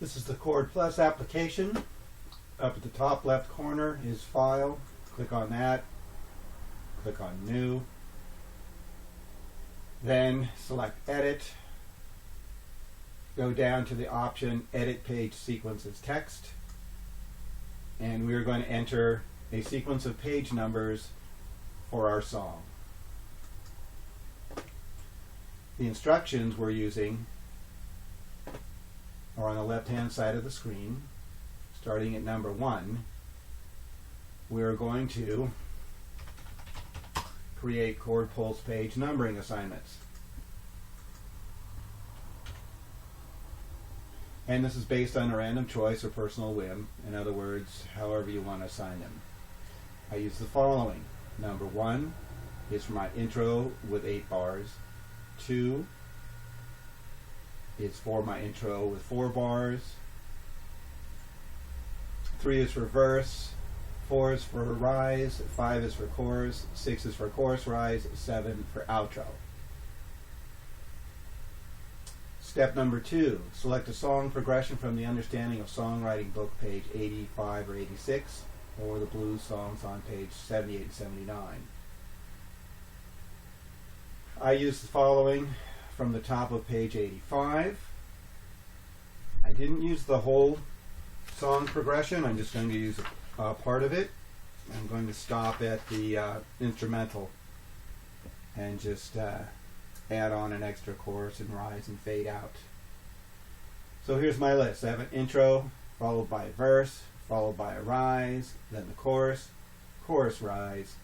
This is the ChordPulse application. Up at the top left corner is File. Click on that. Click on New. Then select Edit. Go down to the option Edit Page Sequence as Text. And we're going to enter a sequence of page numbers for our song. The instructions we're using are on the left-hand side of the screen. Starting at number 1, we're going to create ChordPulse page numbering assignments. And this is based on a random choice or personal whim. In other words, however you want to assign them. I use the following. Number 1 is for my intro with 8 bars. 2 is for my intro with 4 bars. 3 is for verse. 4 is for rise. 5 is for chorus. 6 is for chorus rise. 7 for outro. Step number 2, select a song progression from the Understanding of Songwriting book, page 85 or 86, or the blues songs on page 78 and 79. I use the following from the top of page 85. I didn't use the whole song progression. I'm just going to use a part of it. I'm going to stop at the instrumental and just add on an extra chorus and rise and fade out. So here's my list. I have an intro followed by a verse, followed by a rise, then the chorus, chorus rise,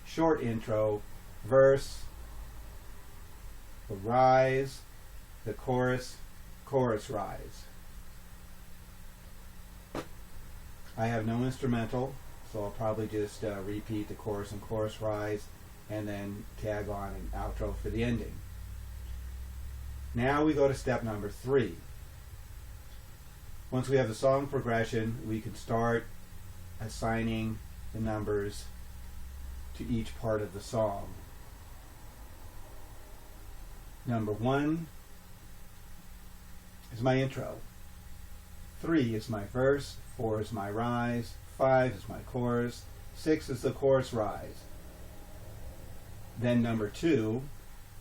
short intro, verse, the rise, the chorus, chorus rise. I have no instrumental, so I'll probably just repeat the chorus and chorus rise and then tag on an outro for the ending. Now we go to step number 3. Once we have the song progression, we can start assigning the numbers to each part of the song. Number 1 is my intro. 3 is my verse. 4 is my rise. 5 is my chorus. 6 is the chorus rise. Then number 2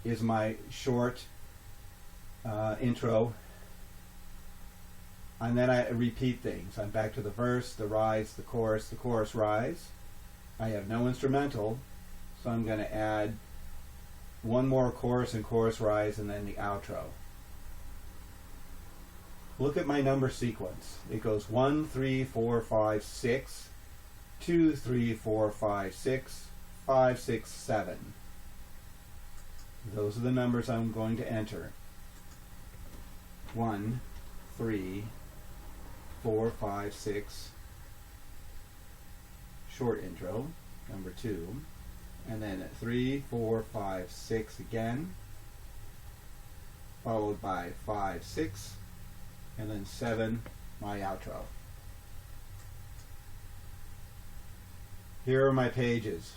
is my short intro, and then I repeat things. I'm back to the verse, the rise, the chorus rise. I have no instrumental, so I'm going to add one more chorus and chorus rise and then the outro. Look at my number sequence. It goes 1, 3, 4, 5, 6, 2, 3, 4, 5, 6, 5, 6, 7. Those are the numbers I'm going to enter. 1, 3, 4, 5, 6, short intro, number 2, and then 3, 4, 5, 6 again, followed by 5, 6, and then 7, my outro. Here are my pages.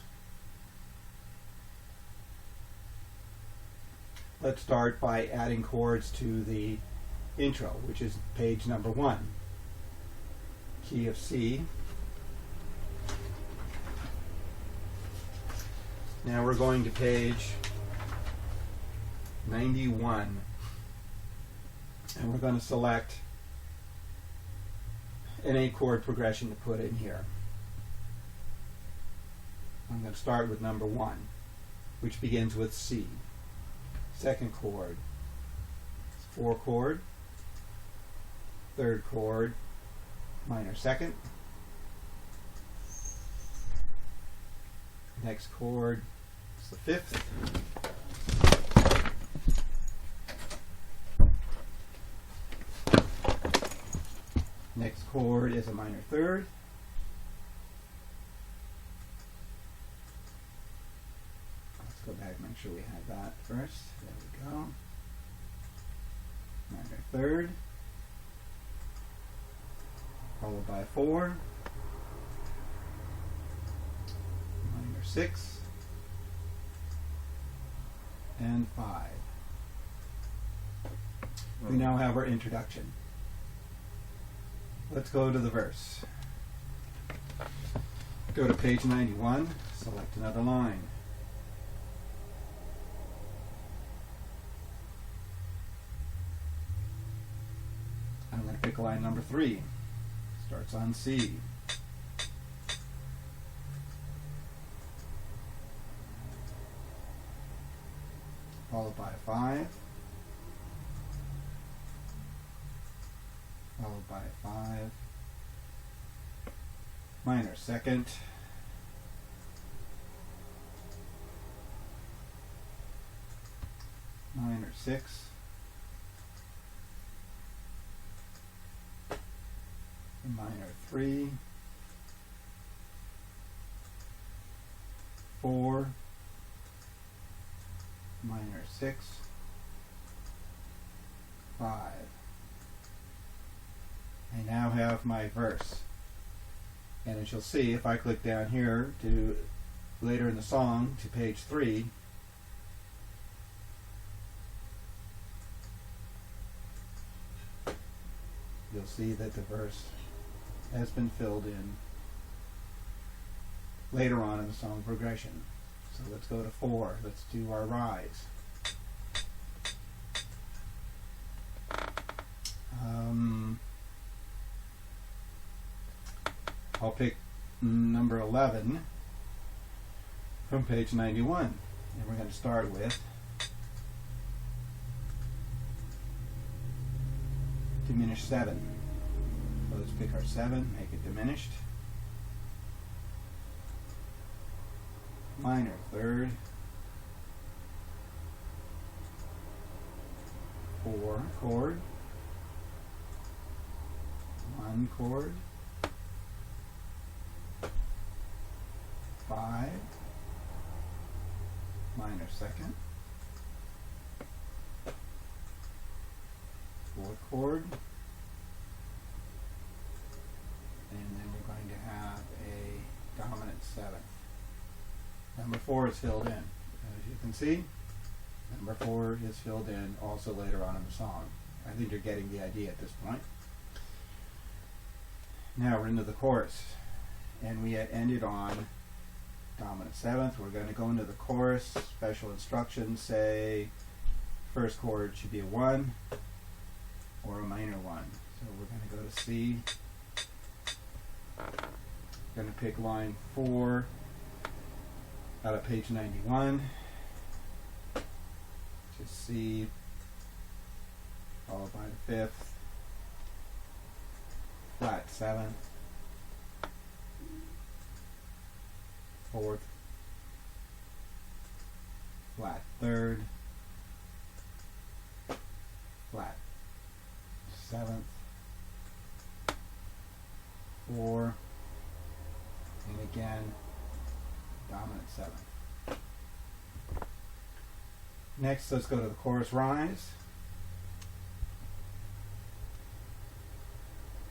Let's start by adding chords to the intro, which is page number 1. Key of C. Now we're going to page 91, and we're going to select an 8-chord progression to put in here. I'm going to start with number 1, which begins with C. Second chord, 4 chord, third chord, minor second. Next chord is the 5th. Next chord is a minor 3rd. Let's go back and make sure we have that first. There we go. Minor 3rd. Followed by 4. Minor 6. And 5. We now have our introduction. Let's go to the verse. Go to page 91, select another line. I'm going to pick line number 3. Starts on C. Followed by a 5. Followed by a 5. Minor second. Minor 6. Minor 3. 4. Minor 6. 5. I now have my verse. And as you'll see, if I click down here to later in the song to page 3, you'll see that the verse has been filled in later on in the song progression. So let's go to 4. Let's do our rise. I'll pick number 11 from page 91. And we're going to start with diminished 7. So let's pick our 7, make it diminished. Minor third. 4 chord. 1 chord. 5. Minor second. 4th chord. And then we're going to have a dominant 7th. Number 4 is filled in. As you can see, number 4 is filled in also later on in the song. I think you're getting the idea at this point. Now we're into the chorus. And we had ended on dominant 7th. We're going to go into the chorus. Special instructions say first chord should be a 1 or a minor 1. So we're going to go to C. Going to pick line 4 out of page 91. Just C, followed by the 5th, flat 7th, 4th, flat 3rd, flat 7th, 4, and again dominant 7th. Next, let's go to the chorus rise.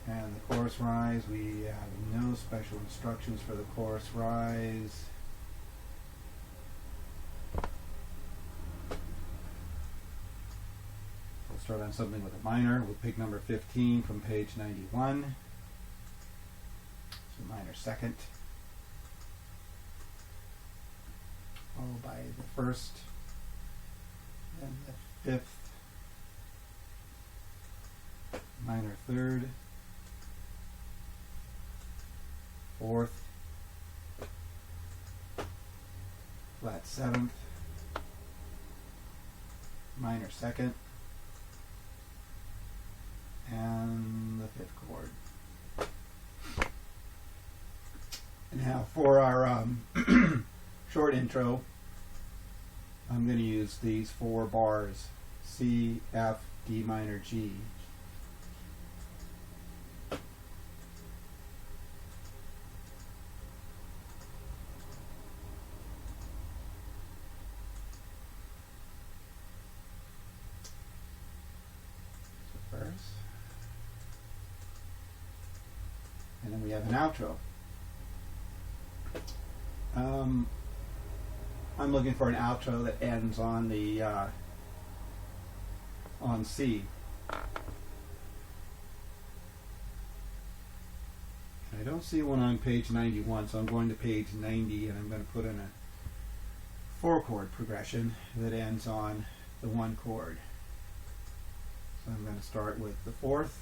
And the chorus rise, we have no special instructions for the chorus rise. We'll start on something with a minor. We'll pick number 15 from page 91. So minor second. Followed by the 1st, then the 5th, minor 3rd, 4th, flat 7th, minor 2nd, and the 5th chord. Now for our short intro, I'm going to use these 4 bars: C, F, D minor, G. First. And then we have an outro. I'm looking for an outro that ends on the on C. I don't see one on page 91, so I'm going to page 90 and I'm going to put in a 4-chord progression that ends on the 1 chord. So I'm going to start with the 4th.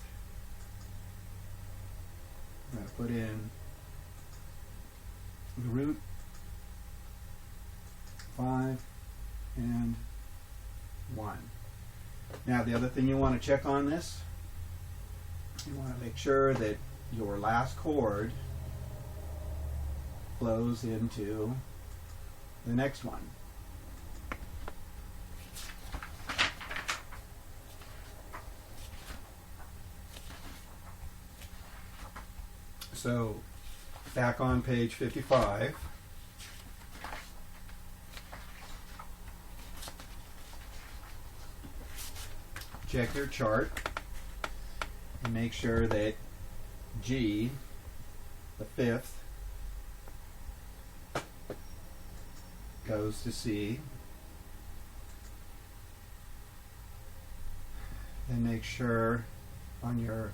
I'm going to put in the root, 5, and 1. Now the other thing you want to check on this, you want to make sure that your last chord flows into the next one. So back on page 55, check your chart and make sure that G, the 5th, goes to C. Then make sure on your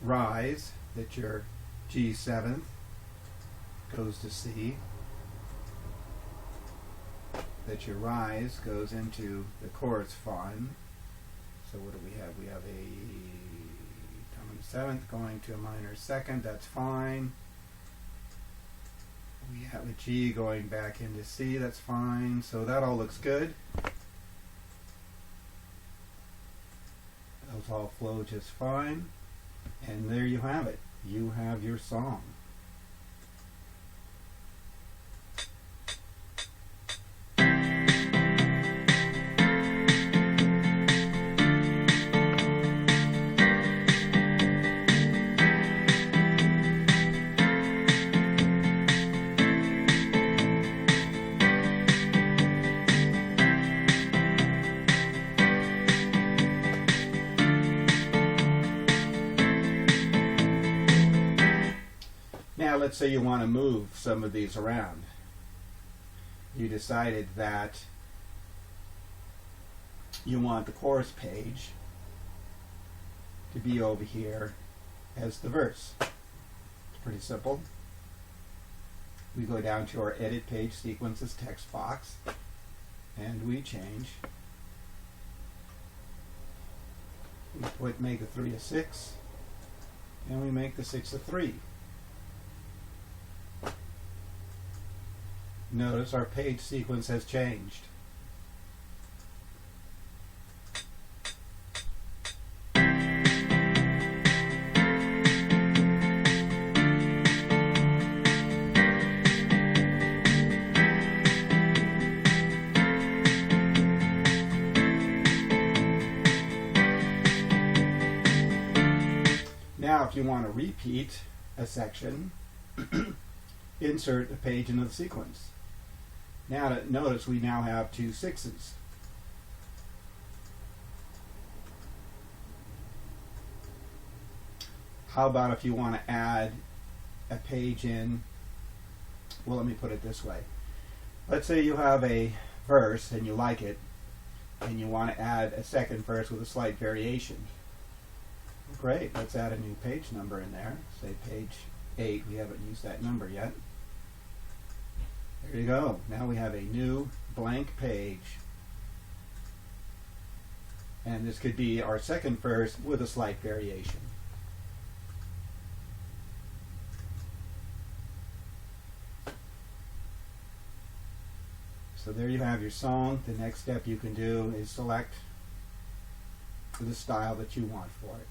rise that your G7th goes to C, that your rise goes into the chords fun. So what do we have? We have a dominant 7th going to a minor 2nd, that's fine. We have a G going back into C, that's fine. So that all looks good. Those all flow just fine. And there you have it. You have your song. Now let's say you want to move some of these around. You decided that you want the chorus page to be over here as the verse. It's pretty simple. We go down to our edit page sequences text box and we change. We make the 3 a 6 and we make the 6 a 3. Notice our page sequence has changed. Now if you want to repeat a section, insert a page into the sequence. Now notice we now have 2 6s. How about if you want to add a page in, well, let me put it this way. Let's say you have a verse and you like it and you want to add a second verse with a slight variation. Great, let's add a new page number in there. Say page 8, we haven't used that number yet. There you go. Now we have a new blank page. And this could be our second verse with a slight variation. So there you have your song. The next step you can do is select the style that you want for it.